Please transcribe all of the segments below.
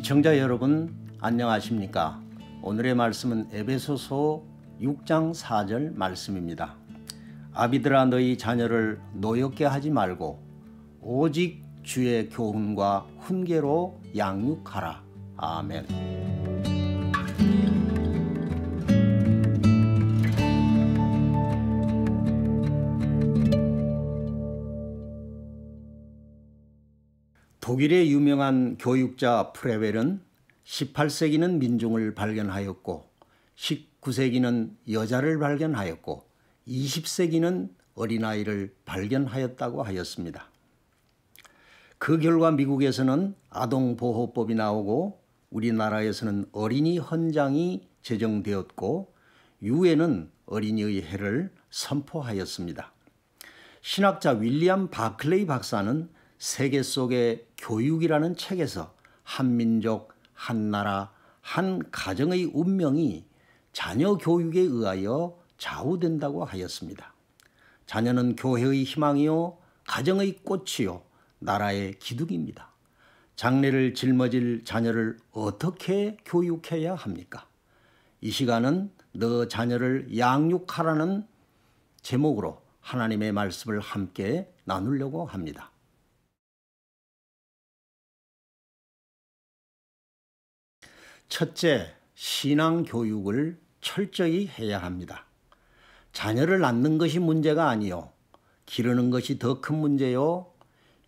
시청자 여러분 안녕하십니까? 오늘의 말씀은 에베소서 6장 4절 말씀입니다. 아비들아 너희 자녀를 노엽게 하지 말고 오직 주의 교훈과 훈계로 양육하라. 아멘. 독일의 유명한 교육자 프레벨은 18세기는 민중을 발견하였고 19세기는 여자를 발견하였고 20세기는 어린아이를 발견하였다고 하였습니다. 그 결과 미국에서는 아동보호법이 나오고 우리나라에서는 어린이 헌장이 제정되었고 유엔은 어린이의 해를 선포하였습니다. 신학자 윌리엄 바클레이 박사는 세계 속의 교육이라는 책에서 한 민족, 한 나라, 한 가정의 운명이 자녀 교육에 의하여 좌우된다고 하였습니다. 자녀는 교회의 희망이요, 가정의 꽃이요, 나라의 기둥입니다. 장래를 짊어질 자녀를 어떻게 교육해야 합니까? 이 시간은 너 자녀를 양육하라는 제목으로 하나님의 말씀을 함께 나누려고 합니다. 첫째, 신앙 교육을 철저히 해야 합니다. 자녀를 낳는 것이 문제가 아니요, 기르는 것이 더 큰 문제요,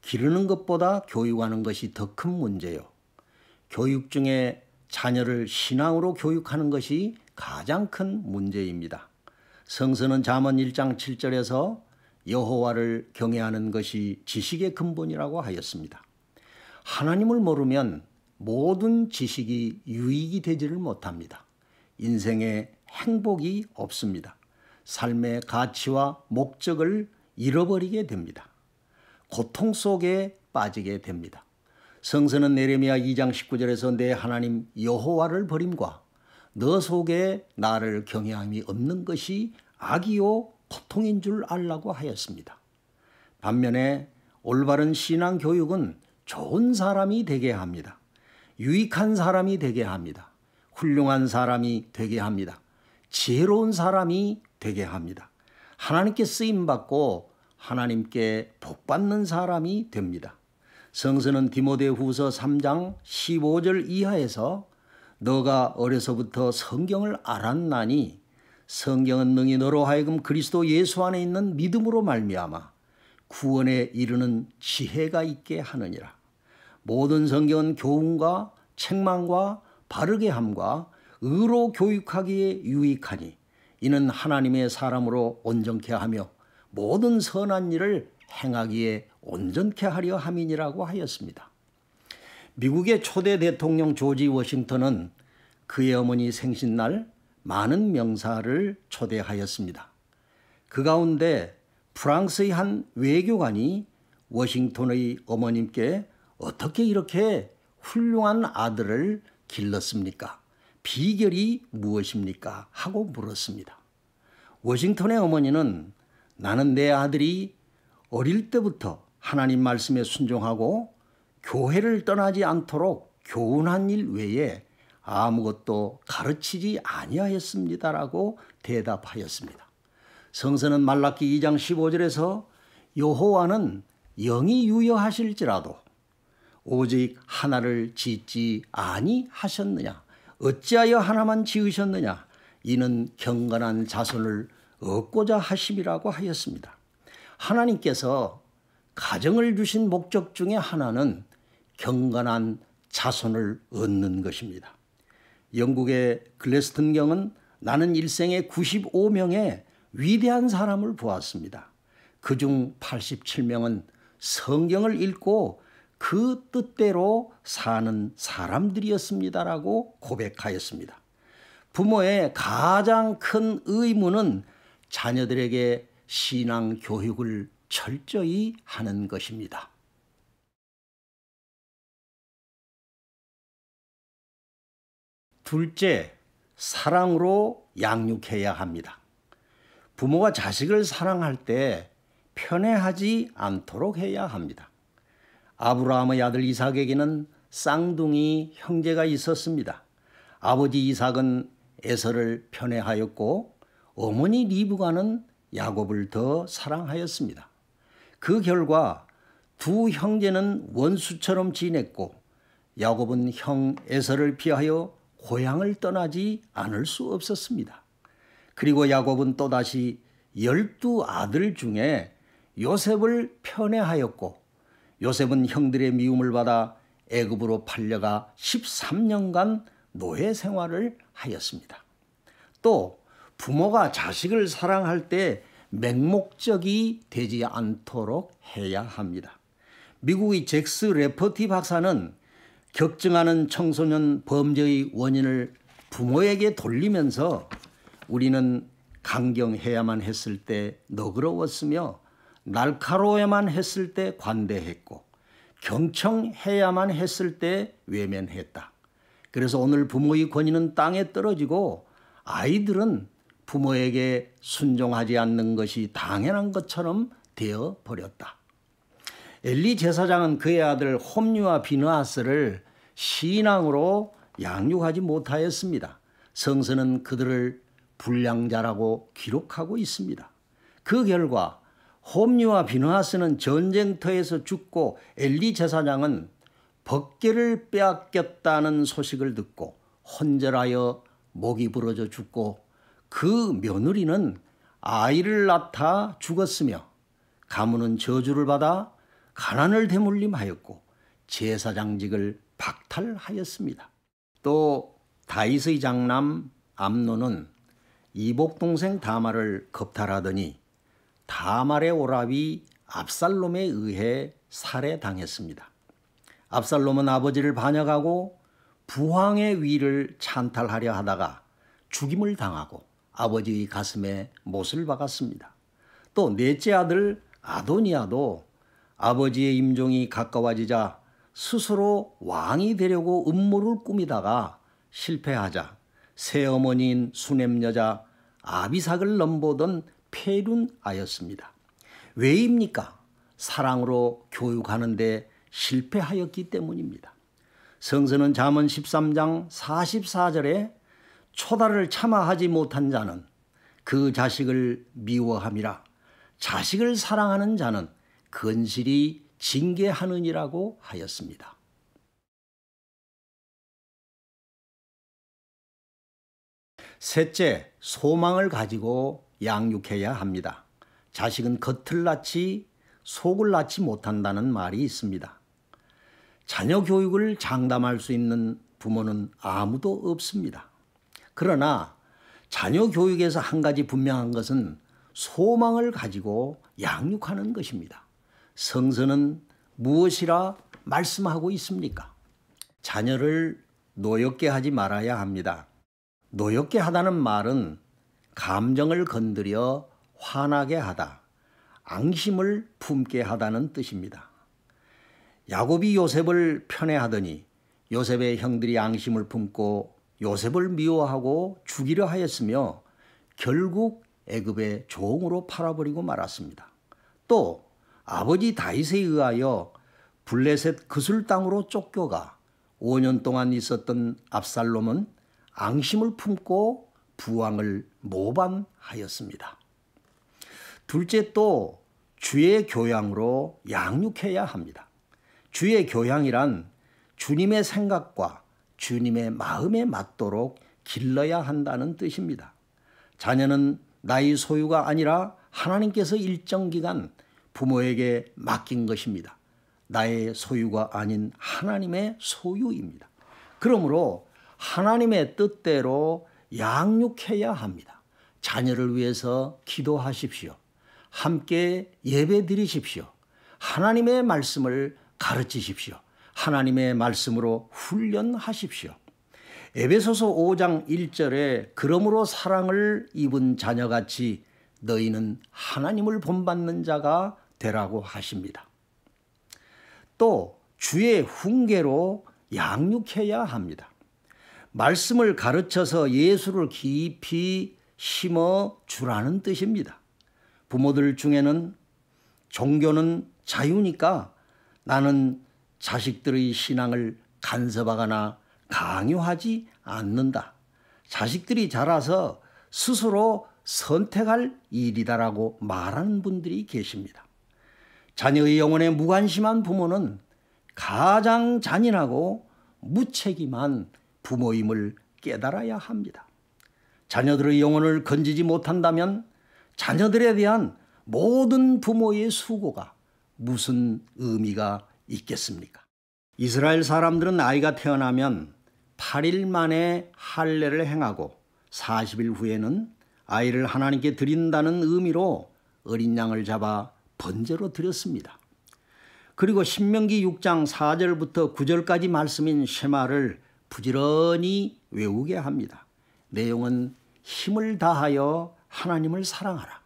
기르는 것보다 교육하는 것이 더 큰 문제요. 교육 중에 자녀를 신앙으로 교육하는 것이 가장 큰 문제입니다. 성서는 잠언 1장 7절에서 여호와를 경외하는 것이 지식의 근본이라고 하였습니다. 하나님을 모르면 모든 지식이 유익이 되지를 못합니다. 인생에 행복이 없습니다. 삶의 가치와 목적을 잃어버리게 됩니다. 고통 속에 빠지게 됩니다. 성서는 예레미야 2장 19절에서 내 하나님 여호와를 버림과 너 속에 나를 경외함이 없는 것이 악이요 고통인 줄 알라고 하였습니다. 반면에 올바른 신앙 교육은 좋은 사람이 되게 합니다. 유익한 사람이 되게 합니다. 훌륭한 사람이 되게 합니다. 지혜로운 사람이 되게 합니다. 하나님께 쓰임받고 하나님께 복받는 사람이 됩니다. 성서는 디모데후서 3장 15절 이하에서 너가 어려서부터 성경을 알았나니 성경은 능히 너로 하여금 그리스도 예수 안에 있는 믿음으로 말미암아 구원에 이르는 지혜가 있게 하느니라. 모든 성경은 교훈과 책망과 바르게 함과 의로 교육하기에 유익하니 이는 하나님의 사람으로 온전케 하며 모든 선한 일을 행하기에 온전케 하려 함이니라고 하였습니다. 미국의 초대 대통령 조지 워싱턴은 그의 어머니 생신날 많은 명사를 초대하였습니다. 그 가운데 프랑스의 한 외교관이 워싱턴의 어머님께 어떻게 이렇게 훌륭한 아들을 길렀습니까? 비결이 무엇입니까? 하고 물었습니다. 워싱턴의 어머니는 나는 내 아들이 어릴 때부터 하나님 말씀에 순종하고 교회를 떠나지 않도록 교훈한 일 외에 아무것도 가르치지 아니하였습니다라고 대답하였습니다. 성서는 말라기 2장 15절에서 여호와는 영이 유여하실지라도 오직 하나를 짓지 아니하셨느냐? 어찌하여 하나만 지으셨느냐? 이는 경건한 자손을 얻고자 하심이라고 하였습니다. 하나님께서 가정을 주신 목적 중에 하나는 경건한 자손을 얻는 것입니다. 영국의 글래스턴경은 나는 일생에 95명의 위대한 사람을 보았습니다. 그중 87명은 성경을 읽고 그 뜻대로 사는 사람들이었습니다라고 고백하였습니다. 부모의 가장 큰 의무는 자녀들에게 신앙 교육을 철저히 하는 것입니다. 둘째, 사랑으로 양육해야 합니다. 부모가 자식을 사랑할 때 편애하지 않도록 해야 합니다. 아브라함의 아들 이삭에게는 쌍둥이 형제가 있었습니다. 아버지 이삭은 에서를 편애하였고 어머니 리브가는 야곱을 더 사랑하였습니다. 그 결과 두 형제는 원수처럼 지냈고 야곱은 형 에서를 피하여 고향을 떠나지 않을 수 없었습니다. 그리고 야곱은 또다시 12아들 중에 요셉을 편애하였고 요셉은 형들의 미움을 받아 애굽으로 팔려가 13년간 노예 생활을 하였습니다. 또 부모가 자식을 사랑할 때 맹목적이 되지 않도록 해야 합니다. 미국의 잭스 레퍼티 박사는 격증하는 청소년 범죄의 원인을 부모에게 돌리면서 우리는 강경해야만 했을 때 너그러웠으며 날카로워야만 했을 때 관대했고 경청해야만 했을 때 외면했다. 그래서 오늘 부모의 권위는 땅에 떨어지고 아이들은 부모에게 순종하지 않는 것이 당연한 것처럼 되어 버렸다. 엘리 제사장은 그의 아들 홈리와 비느하스를 신앙으로 양육하지 못하였습니다. 성서는 그들을 불량자라고 기록하고 있습니다. 그 결과 홈리와 비느하스는 전쟁터에서 죽고 엘리 제사장은 벗개를 빼앗겼다는 소식을 듣고 혼절하여 목이 부러져 죽고 그 며느리는 아이를 낳다 죽었으며 가문은 저주를 받아 가난을 대물림하였고 제사장직을 박탈하였습니다. 또 다윗의 장남 암논은 이복 동생 다말을 겁탈하더니 다말의 오라비 압살롬에 의해 살해당했습니다. 압살롬은 아버지를 반역하고 부왕의 위를 찬탈하려 하다가 죽임을 당하고 아버지의 가슴에 못을 박았습니다. 또 넷째 아들 아도니아도 아버지의 임종이 가까워지자 스스로 왕이 되려고 음모를 꾸미다가 실패하자 새어머니인 수넴 여자 아비삭을 넘보던 폐륜아였습니다. 왜입니까? 사랑으로 교육하는데 실패하였기 때문입니다. 성서는 잠언 13장 44절에 초다를 참아하지 못한 자는 그 자식을 미워함이라 자식을 사랑하는 자는 건실히 징계하느니라고 하였습니다. 셋째, 소망을 가지고 양육해야 합니다. 자식은 겉을 낳지 속을 낳지 못한다는 말이 있습니다. 자녀 교육을 장담할 수 있는 부모는 아무도 없습니다. 그러나 자녀 교육에서 한 가지 분명한 것은 소망을 가지고 양육하는 것입니다. 성서는 무엇이라 말씀하고 있습니까? 자녀를 노엽게 하지 말아야 합니다. 노엽게 하다는 말은 감정을 건드려 화나게 하다, 앙심을 품게 하다는 뜻입니다. 야곱이 요셉을 편애하더니 요셉의 형들이 앙심을 품고 요셉을 미워하고 죽이려 하였으며 결국 애굽의 종으로 팔아버리고 말았습니다. 또 아버지 다윗에 의하여 블레셋 그술 땅으로 쫓겨가 5년 동안 있었던 압살롬은 앙심을 품고 부왕을 모반하였습니다. 둘째, 또 주의 교양으로 양육해야 합니다. 주의 교양이란 주님의 생각과 주님의 마음에 맞도록 길러야 한다는 뜻입니다. 자녀는 나의 소유가 아니라 하나님께서 일정 기간 부모에게 맡긴 것입니다. 나의 소유가 아닌 하나님의 소유입니다. 그러므로 하나님의 뜻대로 양육해야 합니다. 자녀를 위해서 기도하십시오. 함께 예배 드리십시오. 하나님의 말씀을 가르치십시오. 하나님의 말씀으로 훈련하십시오. 에베소서 5장 1절에 그러므로 사랑을 입은 자녀같이 너희는 하나님을 본받는 자가 되라고 하십니다. 또 주의 훈계로 양육해야 합니다. 말씀을 가르쳐서 예수를 깊이 심어 주라는 뜻입니다. 부모들 중에는 종교는 자유니까 나는 자식들의 신앙을 간섭하거나 강요하지 않는다. 자식들이 자라서 스스로 선택할 일이다라고 말하는 분들이 계십니다. 자녀의 영혼에 무관심한 부모는 가장 잔인하고 무책임한 부모임을 깨달아야 합니다. 자녀들의 영혼을 건지지 못한다면 자녀들에 대한 모든 부모의 수고가 무슨 의미가 있겠습니까? 이스라엘 사람들은 아이가 태어나면 8일 만에 할례를 행하고 40일 후에는 아이를 하나님께 드린다는 의미로 어린 양을 잡아 번제로 드렸습니다. 그리고 신명기 6장 4절부터 9절까지 말씀인 쉐마를 부지런히 외우게 합니다. 내용은 힘을 다하여 하나님을 사랑하라.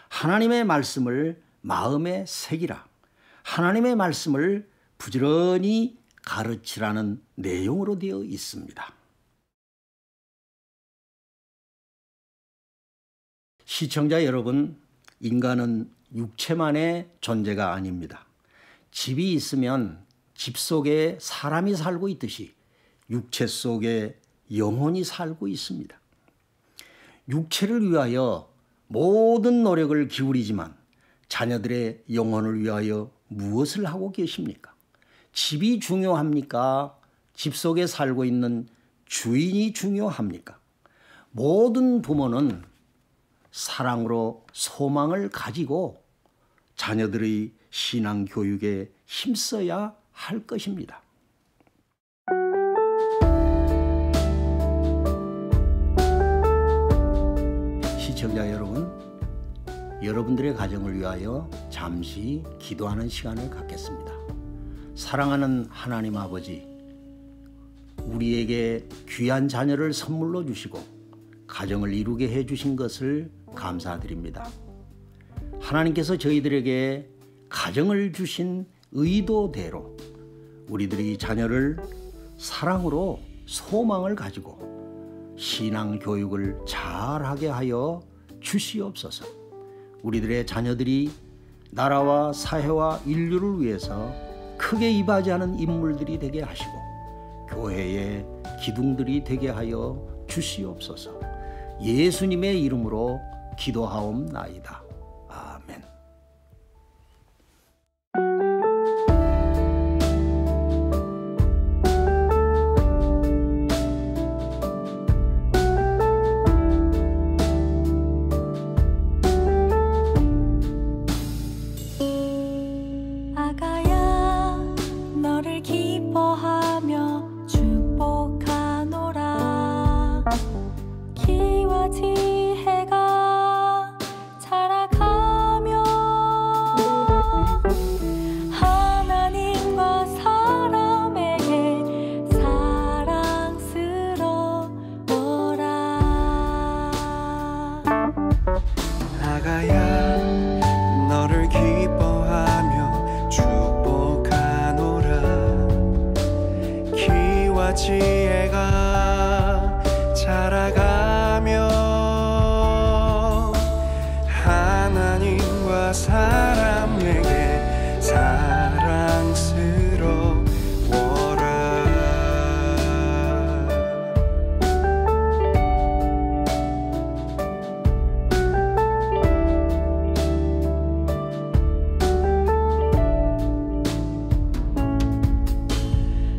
하나님의 말씀을 마음에 새기라. 하나님의 말씀을 부지런히 가르치라는 내용으로 되어 있습니다. 시청자 여러분, 인간은 육체만의 존재가 아닙니다. 집이 있으면 집 속에 사람이 살고 있듯이 육체 속에 영혼이 살고 있습니다. 육체를 위하여 모든 노력을 기울이지만 자녀들의 영혼을 위하여 무엇을 하고 계십니까? 집이 중요합니까? 집 속에 살고 있는 주인이 중요합니까? 모든 부모는 사랑으로 소망을 가지고 자녀들의 신앙 교육에 힘써야 할 것입니다. 시청자 여러분, 여러분들의 가정을 위하여 잠시 기도하는 시간을 갖겠습니다. 사랑하는 하나님 아버지, 우리에게 귀한 자녀를 선물로 주시고 가정을 이루게 해주신 것을 감사드립니다. 하나님께서 저희들에게 가정을 주신 의도대로 우리들이 자녀를 사랑으로 소망을 가지고 신앙 교육을 잘하게 하여 주시옵소서. 우리들의 자녀들이 나라와 사회와 인류를 위해서 크게 이바지하는 인물들이 되게 하시고 교회의 기둥들이 되게 하여 주시옵소서. 예수님의 이름으로 기도하옵나이다. 아멘. 아가야 너를 기뻐하며 축복하노라. 키와 지혜가 자라가며 하나님과 사람에게 사랑스러워라. 아가야 너를 기뻐하며 축복하노라. 키와 지혜가 자라가며 하나님과 사람에게 사랑스러워라.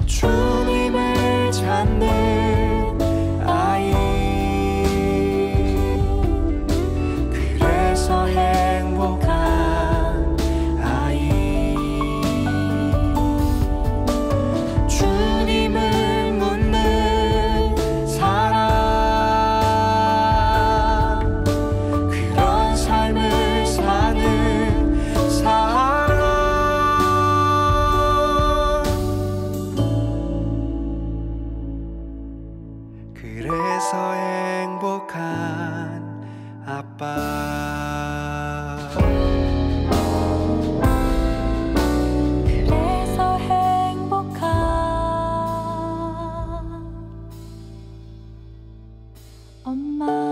주님을 찾는 아이, 그래서 행복한 아이. 주님을 묻는 사람, 그런 삶을 사는 사람. 그래서 행복한 아빠. 그래서 행복한 엄마.